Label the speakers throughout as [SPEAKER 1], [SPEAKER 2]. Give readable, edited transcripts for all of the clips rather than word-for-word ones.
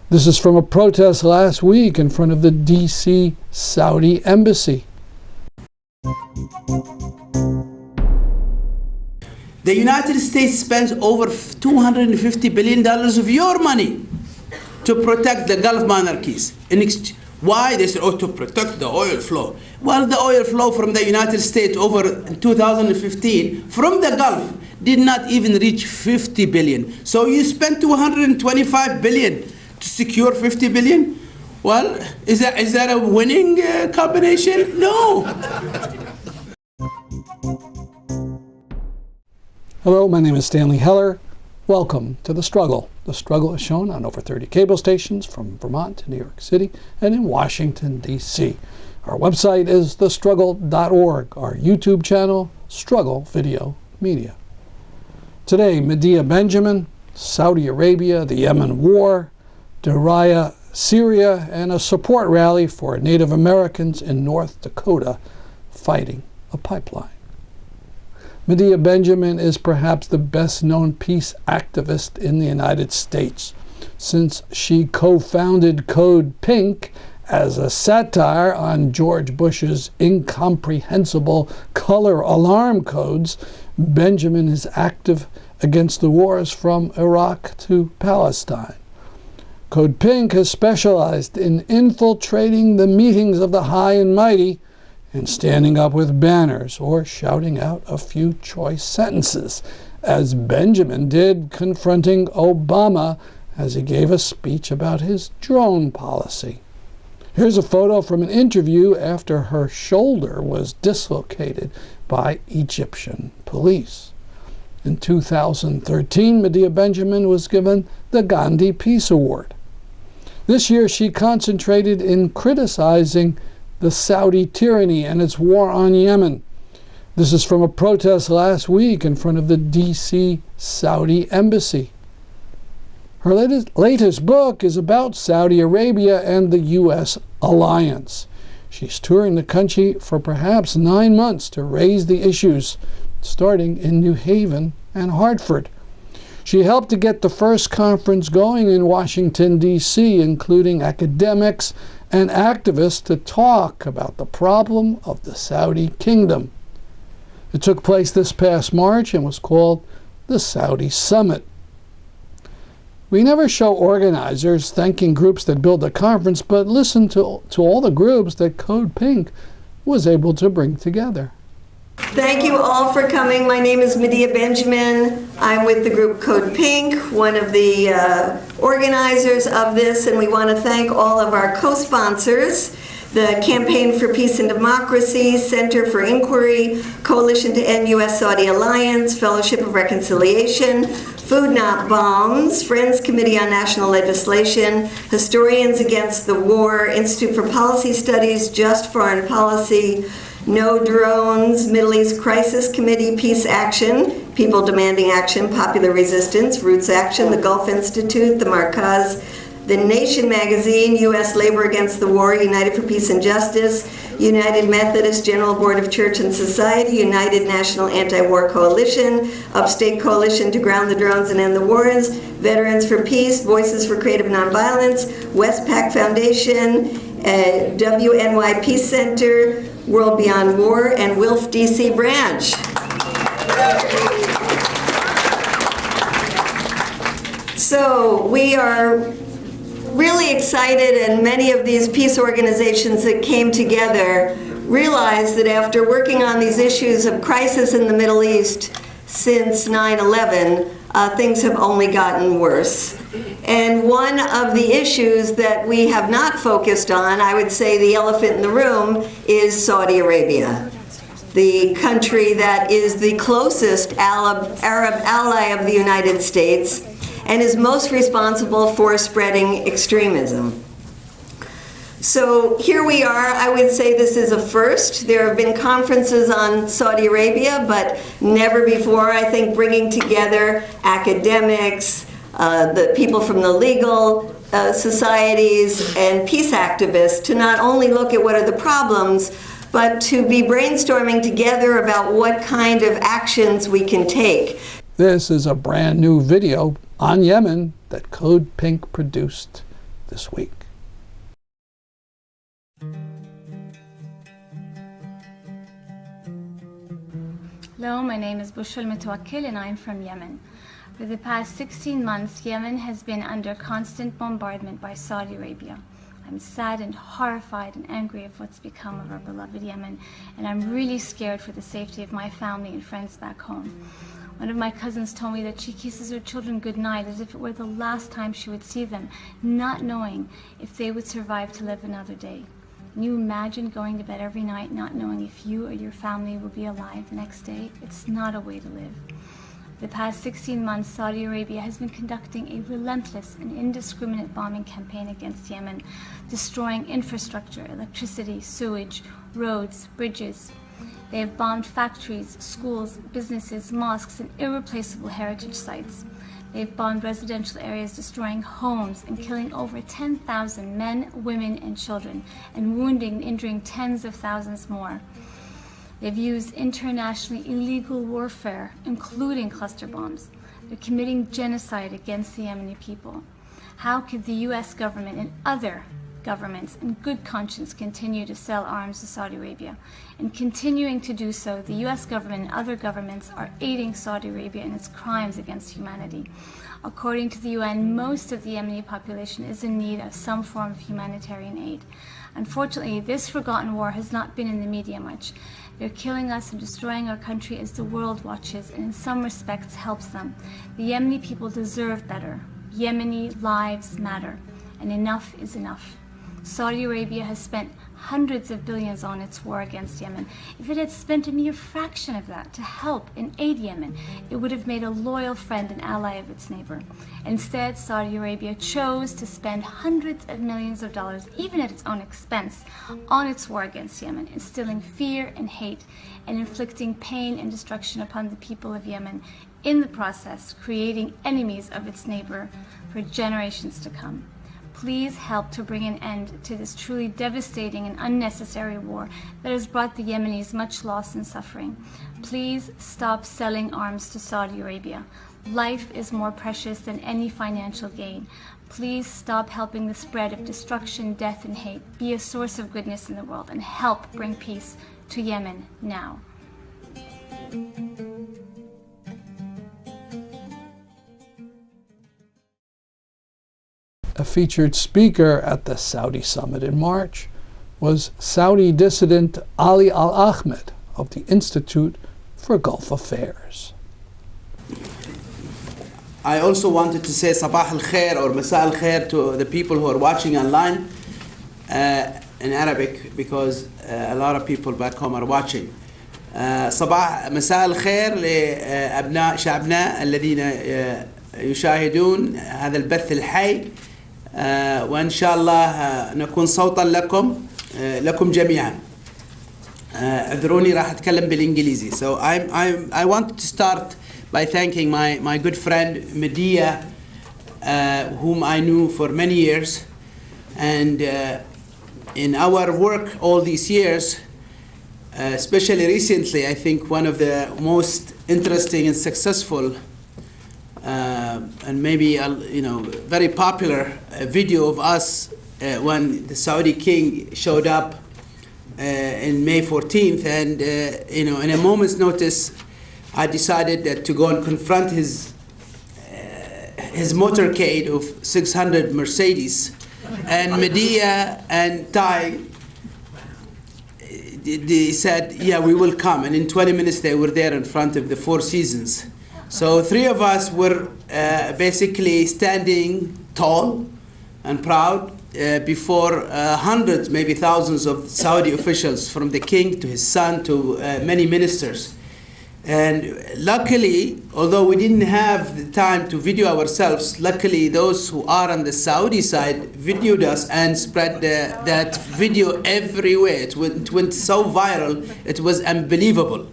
[SPEAKER 1] This is from a protest last week in front of the D.C. Saudi embassy.
[SPEAKER 2] The United States spends over $250 billion of your money to protect the Gulf monarchies. Why? They said, to protect the oil flow. Well, the oil flow from the United States over 2015 from the Gulf did not even reach 50 billion. So you spent 225 billion to secure 50 billion? Well, is that a winning combination? No.
[SPEAKER 1] Hello, my name is Stanley Heller. Welcome to The Struggle. The Struggle is shown on over 30 cable stations from Vermont to New York City and in Washington, D.C. Our website is thestruggle.org. Our YouTube channel, Struggle Video Media. Today, Medea Benjamin, Saudi Arabia, the Yemen War, Darayaa, Syria, and a support rally for Native Americans in North Dakota fighting a pipeline. Medea Benjamin is perhaps the best-known peace activist in the United States, since she co-founded CODEPINK as a satire on George Bush's incomprehensible color alarm codes. Benjamin is active against the wars from Iraq to Palestine. CODEPINK has specialized in infiltrating the meetings of the high and mighty and standing up with banners or shouting out a few choice sentences, as Benjamin did confronting Obama as he gave a speech about his drone policy. Here's a photo from an interview after her shoulder was dislocated by Egyptian police. In 2013, Medea Benjamin was given the Gandhi Peace Award. This year, she concentrated in criticizing the Saudi tyranny and its war on Yemen. This is from a protest last week in front of the D.C. Saudi embassy. Her latest book is about Saudi Arabia and the U.S. alliance. She's touring the country for perhaps 9 months to raise the issues, starting in New Haven and Hartford. She helped to get the first conference going in Washington, D.C., including academics and activists to talk about the problem of the Saudi kingdom. It took place this past March and was called the Saudi Summit. We never show organizers thanking groups that build a conference, but listen to all the groups that CODEPINK was able to bring together.
[SPEAKER 3] Thank you all for coming. My name is Medea Benjamin. I'm with the group CODEPINK, one of the organizers of this, and we want to thank all of our co-sponsors, the Campaign for Peace and Democracy, Center for Inquiry, Coalition to End U.S.-Saudi Alliance, Fellowship of Reconciliation, Food Not Bombs, Friends Committee on National Legislation, Historians Against the War, Institute for Policy Studies, Just Foreign Policy, No Drones, Middle East Crisis Committee, Peace Action, People Demanding Action, Popular Resistance, Roots Action, the Gulf Institute, the Markaz, The Nation Magazine, U.S. Labor Against the War, United for Peace and Justice, United Methodist General Board of Church and Society, United National Anti-War Coalition, Upstate Coalition to Ground the Drones and End the Wars, Veterans for Peace, Voices for Creative Nonviolence, Westpac Foundation, WNY Peace Center, World Beyond War, and WILF DC branch. So we are really excited, and many of these peace organizations that came together realized that after working on these issues of crisis in the Middle East since 9/11, things have only gotten worse. And one of the issues that we have not focused on, I would say the elephant in the room, is Saudi Arabia, the country that is the closest Arab ally of the United States and is most responsible for spreading extremism. So here we are. I would say this is a first. There have been conferences on Saudi Arabia, but never before, I think, bringing together academics, the people from the legal societies, and peace activists to not only look at what are the problems, but to be brainstorming together about what kind of actions we can take.
[SPEAKER 1] This is a brand new video on Yemen that CODEPINK produced this week.
[SPEAKER 4] Hello, my name is Bushra Al-Mutawakkil and I'm from Yemen. For the past 16 months, Yemen has been under constant bombardment by Saudi Arabia. I'm sad and horrified and angry of what's become of our beloved Yemen, and I'm really scared for the safety of my family and friends back home. One of my cousins told me that she kisses her children goodnight as if it were the last time she would see them, not knowing if they would survive to live another day. Can you imagine going to bed every night not knowing if you or your family will be alive the next day? It's not a way to live. The past 16 months, Saudi Arabia has been conducting a relentless and indiscriminate bombing campaign against Yemen, destroying infrastructure, electricity, sewage, roads, bridges. They have bombed factories, schools, businesses, mosques, and irreplaceable heritage sites. They've bombed residential areas, destroying homes and killing over 10,000 men, women, and children, and wounding and injuring tens of thousands more. They've used internationally illegal warfare, including cluster bombs. They're committing genocide against the Yemeni people. How could the US government and other governments in good conscience continue to sell arms to Saudi Arabia? In continuing to do so, the US government and other governments are aiding Saudi Arabia in its crimes against humanity. According to the UN, most of the Yemeni population is in need of some form of humanitarian aid. Unfortunately, this forgotten war has not been in the media much. They're killing us and destroying our country as the world watches, and in some respects helps them. The Yemeni people deserve better. Yemeni lives matter, and enough is enough. Saudi Arabia has spent hundreds of billions on its war against Yemen. If it had spent a mere fraction of that to help and aid Yemen, it would have made a loyal friend and ally of its neighbor. Instead, Saudi Arabia chose to spend hundreds of millions of dollars, even at its own expense, on its war against Yemen, instilling fear and hate and inflicting pain and destruction upon the people of Yemen, in the process creating enemies of its neighbor for generations to come. Please help to bring an end to this truly devastating and unnecessary war that has brought the Yemenis much loss and suffering. Please stop selling arms to Saudi Arabia. Life is more precious than any financial gain. Please stop helping the spread of destruction, death, and hate. Be a source of goodness in the world and help bring peace to Yemen now.
[SPEAKER 1] A featured speaker at the Saudi summit in March was Saudi dissident Ali Al Ahmed of the Institute for Gulf Affairs.
[SPEAKER 2] I also wanted to say Sabah al-Khair or Masa al-Khair to the people who are watching online in Arabic, because a lot of people back home are watching. صباح مساء الخير لأبناء شعبنا الذين يشاهدون هذا البث الحي، وإن شاء الله نكون صوتا لكم جميعا. اعذروني راح أتكلم بالإنجليزي. So I wanted to start by thanking my good friend Medea, whom I knew for many years, and in our work all these years, especially recently, I think one of the most interesting and successful and maybe very popular video of us when the Saudi king showed up in May 14th, and in a moment's notice I decided that to go and confront his motorcade of 600 Mercedes, and Medea and Tai, they said, yeah, we will come, and in 20 minutes they were there in front of the Four Seasons. So three of us were basically standing tall and proud before hundreds, maybe thousands of Saudi officials, from the king to his son to many ministers. And luckily, although we didn't have the time to video ourselves, luckily those who are on the Saudi side videoed us and spread that video everywhere. It went so viral, it was unbelievable.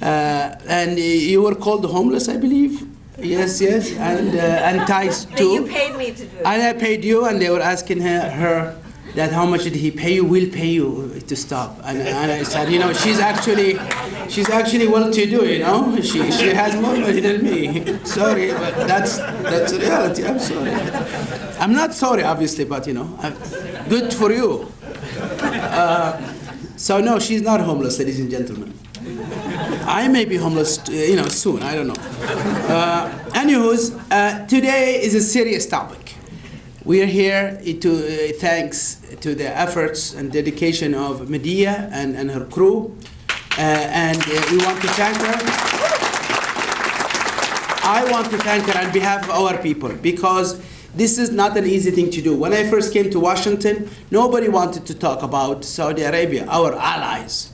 [SPEAKER 2] And you were called homeless, I believe. Yes, and Thais too.
[SPEAKER 3] And you paid me to do it.
[SPEAKER 2] And I paid you, and they were asking her that how much did he pay you? We'll pay you to stop. And I said, she's actually well-to-do. She has more money than me. Sorry, but that's the reality. I'm sorry. I'm not sorry, obviously, but good for you. So no, she's not homeless, ladies and gentlemen. I may be homeless, soon. I don't know. Today is a serious topic. We are here to thanks to the efforts and dedication of Medea and her crew, and we want to thank her. I want to thank her on behalf of our people, because this is not an easy thing to do. When I first came to Washington, nobody wanted to talk about Saudi Arabia, our allies.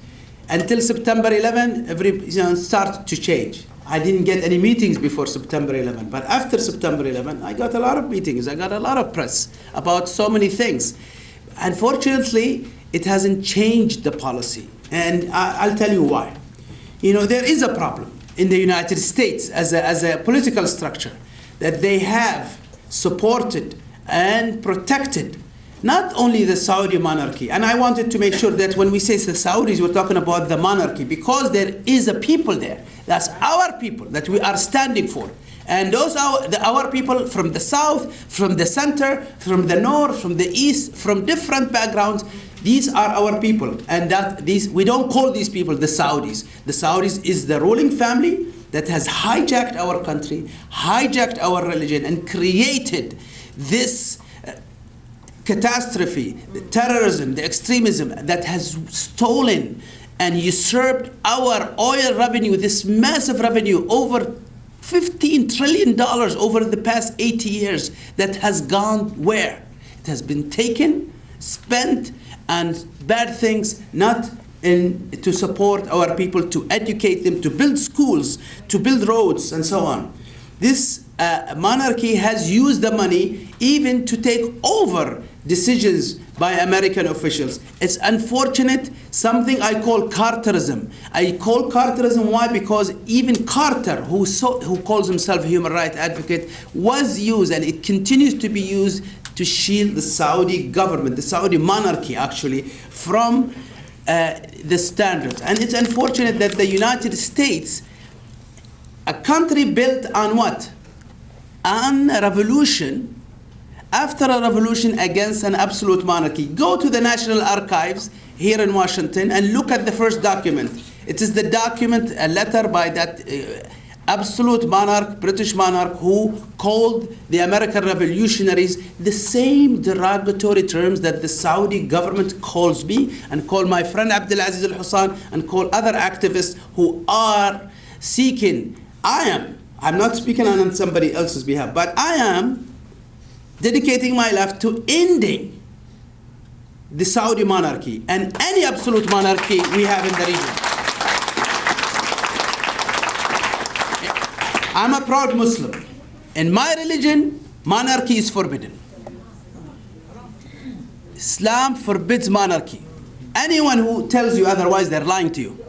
[SPEAKER 2] Until September 11, started to change. I didn't get any meetings before September 11, but after September 11, I got a lot of meetings. I got a lot of press about so many things. Unfortunately, it hasn't changed the policy, and I'll tell you why. There is a problem in the United States as a political structure, that they have supported and protected not only the Saudi monarchy, and I wanted to make sure that when we say the Saudis, we're talking about the monarchy, because there is a people there. That's our people that we are standing for. And those are our people from the south, from the center, from the north, from the east, from different backgrounds. These are our people, and we don't call these people the Saudis. The Saudis is the ruling family that has hijacked our country, hijacked our religion, and created this catastrophe, the terrorism, the extremism that has stolen and usurped our oil revenue, this massive revenue, over $15 trillion over the past 80 years, that has gone where? It has been taken, spent, and bad things, not to support our people, to educate them, to build schools, to build roads, and so on. This monarchy has used the money even to take over decisions by American officials. It's unfortunate, something I call Carterism. I call Carterism, why? Because even Carter, who calls himself a human rights advocate, was used, and it continues to be used, to shield the Saudi government, the Saudi monarchy actually, from the standards. And it's unfortunate that the United States, a country built on what? On a revolution, after a revolution against an absolute monarchy. Go to the National Archives here in Washington and look at the first document. It is the document, a letter by that absolute monarch, British monarch, who called the American revolutionaries the same derogatory terms that the Saudi government calls me, and call my friend Abdulaziz Al-Hussan, and call other activists who are seeking. I'm not speaking on somebody else's behalf, but I am dedicating my life to ending the Saudi monarchy and any absolute monarchy we have in the region. I'm a proud Muslim. In my religion, monarchy is forbidden. Islam forbids monarchy. Anyone who tells you otherwise, they're lying to you.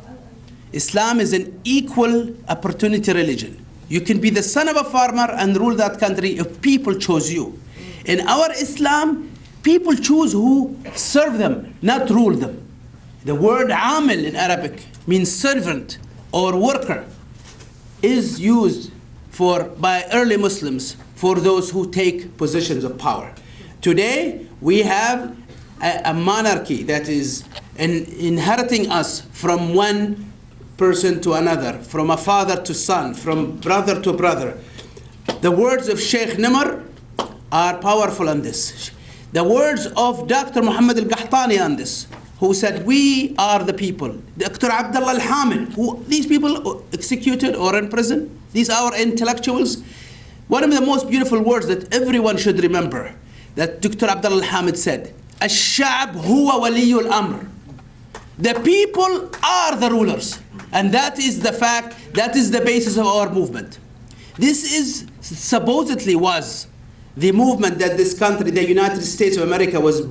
[SPEAKER 2] Islam is an equal opportunity religion. You can be the son of a farmer and rule that country if people chose you. In our Islam, people choose who serve them, not rule them. The word amil in Arabic means servant or worker, is used by early Muslims for those who take positions of power. Today, we have a monarchy that is inheriting us from one person to another, from a father to son, from brother to brother. The words of Sheikh Nimr are powerful on this. The words of Dr. Muhammad Al-Qahtani on this, who said, we are the people. Dr. Abdullah Al Ahmed, who these people executed or in prison, these are our intellectuals. One of the most beautiful words that everyone should remember, that Dr. Abdullah Al Ahmed said, Ash-sha'b huwa waliyul amr. The people are the rulers. And that is the fact, that is the basis of our movement. This is supposedly was the movement that this country, the United States of America, was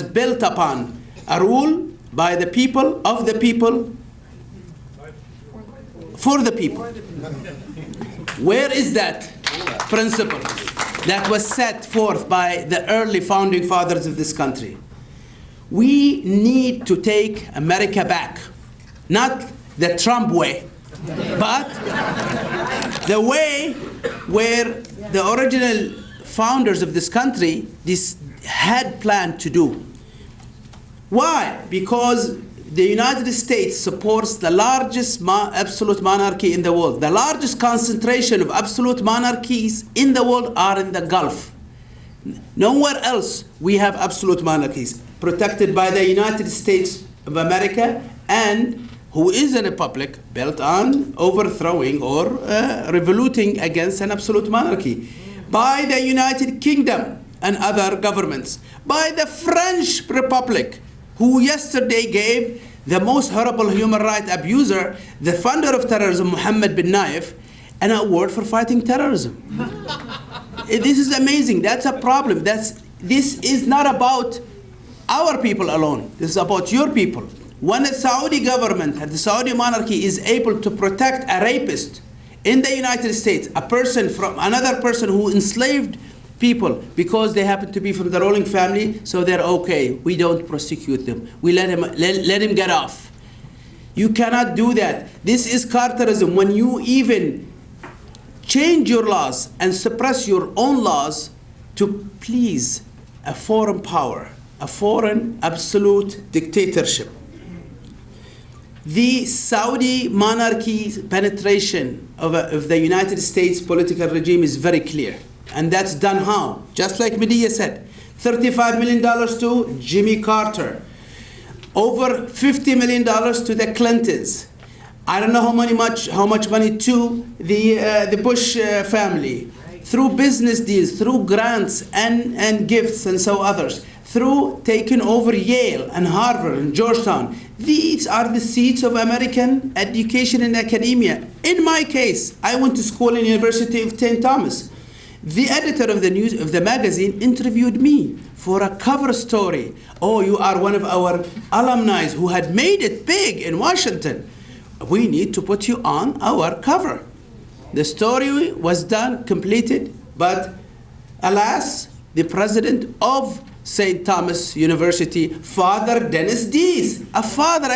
[SPEAKER 2] built upon. A rule by the people, of the people, for the people. Where is that principle that was set forth by the early founding fathers of this country? We need to take America back. Not the Trump way, but the way where the original founders of this country had planned to do. Why? Because the United States supports the largest absolute monarchy in the world. The largest concentration of absolute monarchies in the world are in the Gulf. Nowhere else we have absolute monarchies protected by the United States of America, and who is a republic built on overthrowing or revoluting against an absolute monarchy, by the United Kingdom and other governments, by the French Republic, who yesterday gave the most horrible human rights abuser, the founder of terrorism, Mohammed bin Nayef, an award for fighting terrorism. This is amazing. That's a problem. This is not about our people alone. This is about your people. When the Saudi government and the Saudi monarchy is able to protect a rapist in the United States, a person from another person who enslaved people because they happen to be from the ruling family, so they're okay. We don't prosecute them. We let him get off. You cannot do that. This is carterism. When you even change your laws and suppress your own laws to please a foreign power, a foreign absolute dictatorship. The Saudi monarchy's penetration of the United States political regime is very clear. And that's done how? Just like Medea said, $35 million to Jimmy Carter, over $50 million to the Clintons. I don't know how much money to the Bush family, through business deals, through grants and gifts and so others, through taking over Yale and Harvard and Georgetown. These are the seats of American education and academia. In my case, I went to school in University of St. Thomas. The editor of the magazine interviewed me for a cover story. Oh, you are one of our alumni who had made it big in Washington. We need to put you on our cover. The story was done, completed, but alas, the president of St. Thomas University, Father Dennis Dees, a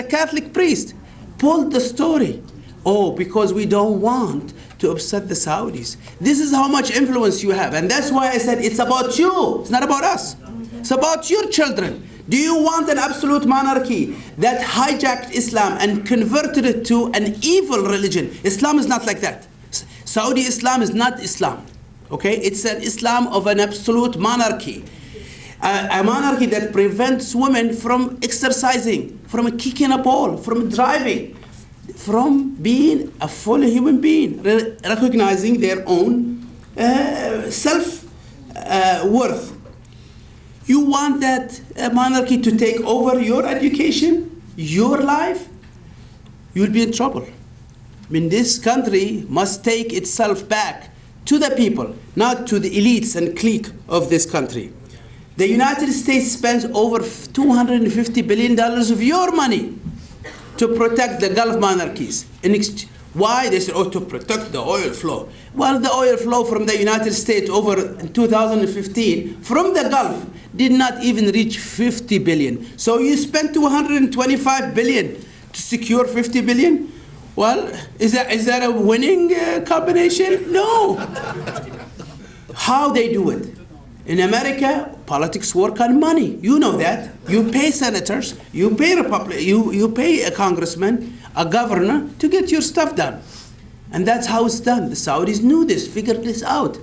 [SPEAKER 2] Catholic priest, pulled the story. Oh, because we don't want to upset the Saudis. This is how much influence you have. And that's why I said it's about you. It's not about us. It's about your children. Do you want an absolute monarchy that hijacked Islam and converted it to an evil religion? Islam is not like that. Saudi Islam is not Islam. Okay? It's an Islam of an absolute monarchy. A monarchy that prevents women from exercising, from kicking a ball, from driving, from being a full human being, recognizing their own self-worth. You want that monarchy to take over your education, your life, you'll be in trouble. I mean, this country must take itself back to the people, not to the elites and clique of this country. The United States spends over $250 billion of your money to protect the Gulf monarchies. Why? They said, to protect the oil flow. Well, the oil flow from the United States over 2015 from the Gulf did not even reach 50 billion. So you spent 225 billion to secure 50 billion? Well, is that a winning combination? No. How they do it? In America, politics work on money. You know that. You pay senators, you pay you pay a congressman, a governor to get your stuff done. And that's how it's done. The Saudis knew this, figured this out.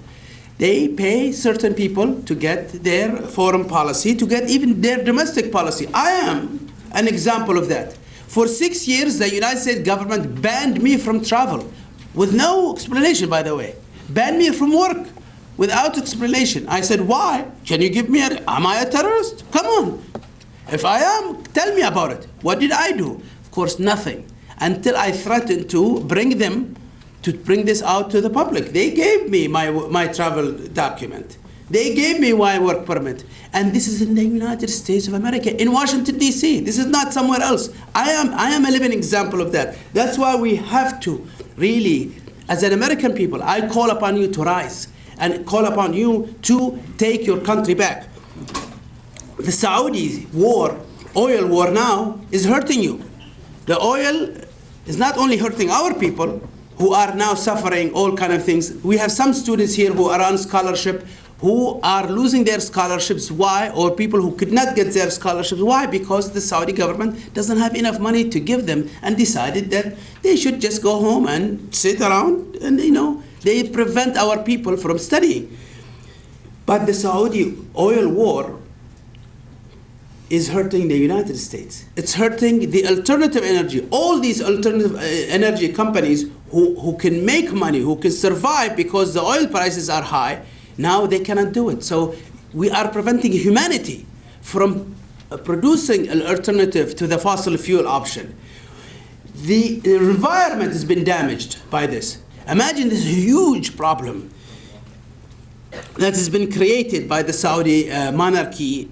[SPEAKER 2] They pay certain people to get their foreign policy, to get even their domestic policy. I am an example of that. For 6 years, the United States government banned me from travel, with no explanation, by the way. Banned me from work, without explanation. I said, why? Can you give me am I a terrorist? Come on. If I am, tell me about it. What did I do? Of course, nothing. Until I threatened to bring this out to the public. They gave me my travel document. They gave me my work permit. And this is in the United States of America, in Washington, D.C. This is not somewhere else. I am a living example of that. That's why we have to really, as an American people, I call upon you to rise and call upon you to take your country back. The Saudi war, oil war now, is hurting you. The oil is not only hurting our people, who are now suffering all kind of things. We have some students here who are on scholarship, who are losing their scholarships. Why? Or people who could not get their scholarships. Why? Because the Saudi government doesn't have enough money to give them and decided that they should just go home and sit around and, they prevent our people from studying. But the Saudi oil war is hurting the United States. It's hurting the alternative energy. All these alternative energy companies who can make money, who can survive because the oil prices are high, now they cannot do it. So we are preventing humanity from producing an alternative to the fossil fuel option. The environment has been damaged by this. Imagine this huge problem that has been created by the Saudi monarchy,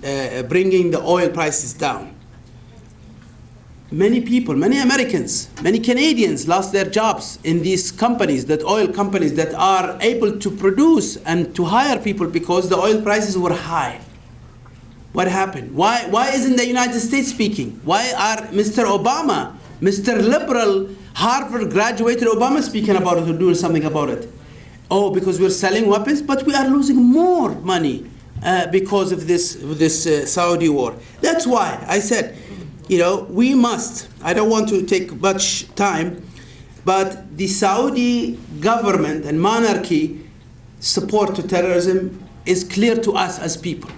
[SPEAKER 2] bringing the oil prices down. Many people, many Americans, many Canadians lost their jobs in these companies, that oil companies that are able to produce and to hire people because the oil prices were high. What happened? Why isn't the United States speaking? Why are Mr. Obama, Mr. Liberal, Harvard graduated Obama speaking about it or doing something about it? Oh, because we're selling weapons, but we are losing more money because of this Saudi war. That's why I said, we must, I don't want to take much time, but the Saudi government and monarchy support to terrorism is clear to us as people,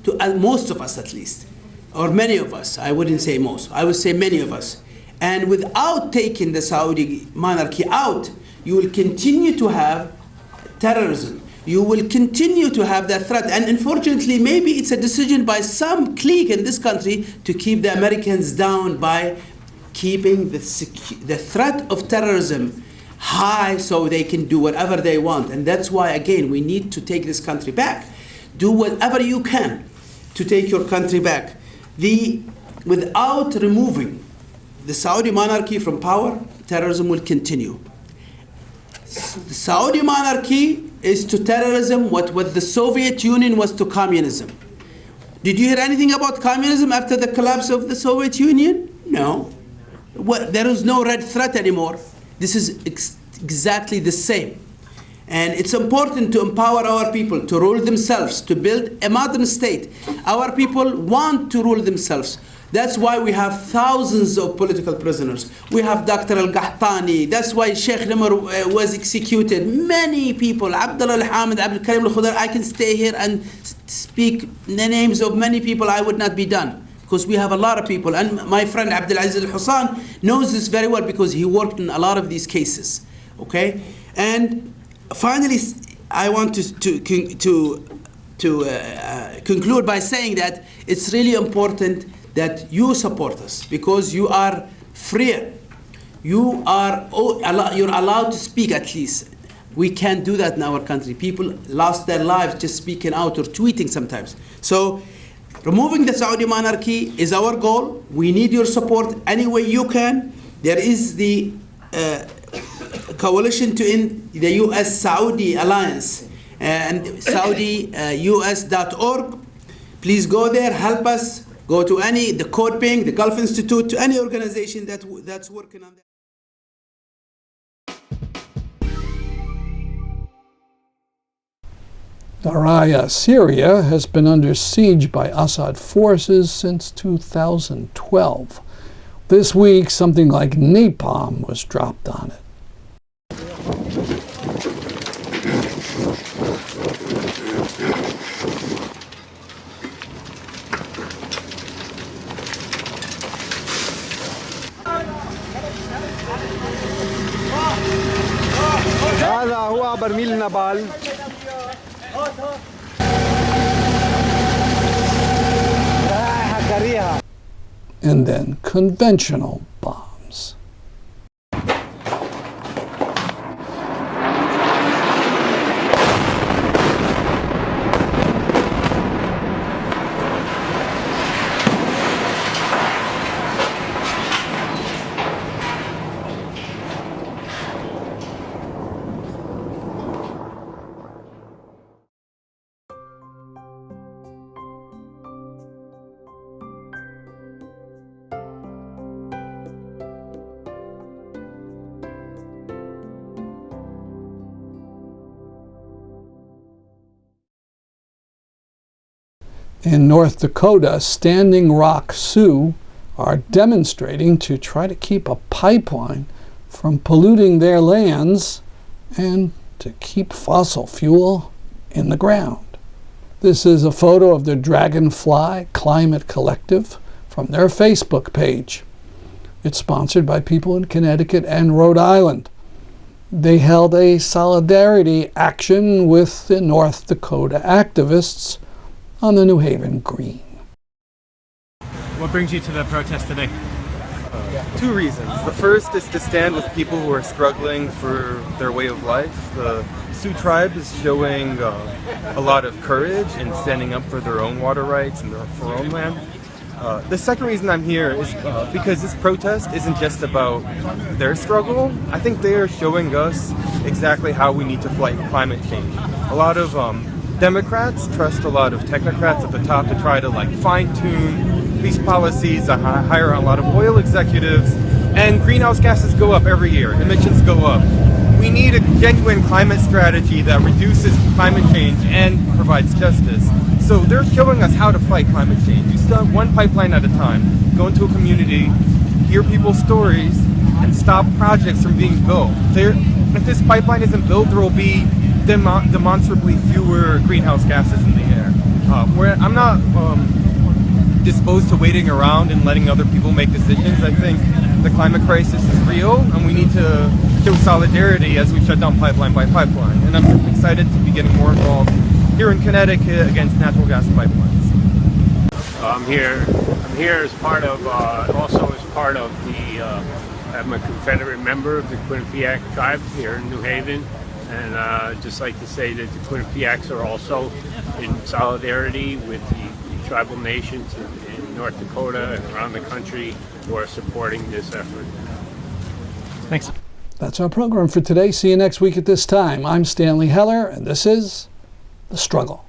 [SPEAKER 2] to most of us at least, or many of us. I wouldn't say most, I would say many of us. And without taking the Saudi monarchy out, you will continue to have terrorism. You will continue to have that threat. And unfortunately, maybe it's a decision by some clique in this country to keep the Americans down by keeping the threat of terrorism high so they can do whatever they want. And that's why, again, we need to take this country back. Do whatever you can to take your country back. Without removing the Saudi monarchy from power, terrorism will continue. The Saudi monarchy is to terrorism what the Soviet Union was to communism. Did you hear anything about communism after the collapse of the Soviet Union? No. There is no red threat anymore. This is exactly the same. And it's important to empower our people to rule themselves, to build a modern state. Our people want to rule themselves. That's why we have thousands of political prisoners. We have Dr. Al-Qahtani. That's why Sheikh Nimr was executed. Many people, Abdullah Al Ahmed, Abdul Karim Al-Khudar. I can stay here and speak the names of many people. I would not be done because we have a lot of people. And my friend Abdul Aziz Al-Hussan knows this very well because he worked in a lot of these cases. Okay? And finally, I want to conclude by saying that it's really important that you support us because you are freer. You're allowed to speak at least. We can't do that in our country. People lost their lives just speaking out or tweeting sometimes. So removing the Saudi monarchy is our goal. We need your support any way you can. There is the coalition to end the US-Saudi alliance and SaudiUS.org. Please go there, help us. Go to the CODEPINK, the Gulf Institute, to any organization that's working on that.
[SPEAKER 1] Darayaa, Syria, has been under siege by Assad forces since 2012. This week, something like napalm was dropped on it.
[SPEAKER 5] هذا هو برميل النابال.
[SPEAKER 1] And then conventional bombs. In North Dakota, Standing Rock Souix are demonstrating to try to keep a pipeline from polluting their lands and to keep fossil fuel in the ground. This is a photo of the Dragonfly Climate Collective from their Facebook page. It's sponsored by people in Connecticut and Rhode Island. They held a solidarity action with the North Dakota activists on the New Haven Green.
[SPEAKER 6] What brings you to the protest today?
[SPEAKER 7] Two reasons. The first is to stand with people who are struggling for their way of life. The Sioux tribe is showing a lot of courage in standing up for their own water rights and for their own land. The second reason I'm here is because this protest isn't just about their struggle. I think they are showing us exactly how we need to fight climate change. A lot of Democrats trust a lot of technocrats at the top to try to fine-tune these policies, hire a lot of oil executives, and greenhouse gases go up every year, emissions go up. We need a genuine climate strategy that reduces climate change and provides justice. So they're showing us how to fight climate change. You start one pipeline at a time, go into a community, hear people's stories, and stop projects from being built. If this pipeline isn't built, there will be demonstrably fewer greenhouse gases in the air. I'm not disposed to waiting around and letting other people make decisions. I think the climate crisis is real, and we need to show solidarity as we shut down pipeline by pipeline. And I'm excited to be getting more involved here in Connecticut against natural gas pipelines.
[SPEAKER 8] I'm here as part of, I'm a Confederate member of the Quinnipiac tribe here in New Haven. And I'd just like to say that the Quinnipiacs are also in solidarity with the tribal nations in North Dakota and around the country who are supporting this effort.
[SPEAKER 6] Thanks.
[SPEAKER 1] That's our program for today. See you next week at this time. I'm Stanley Heller, and this is The Struggle.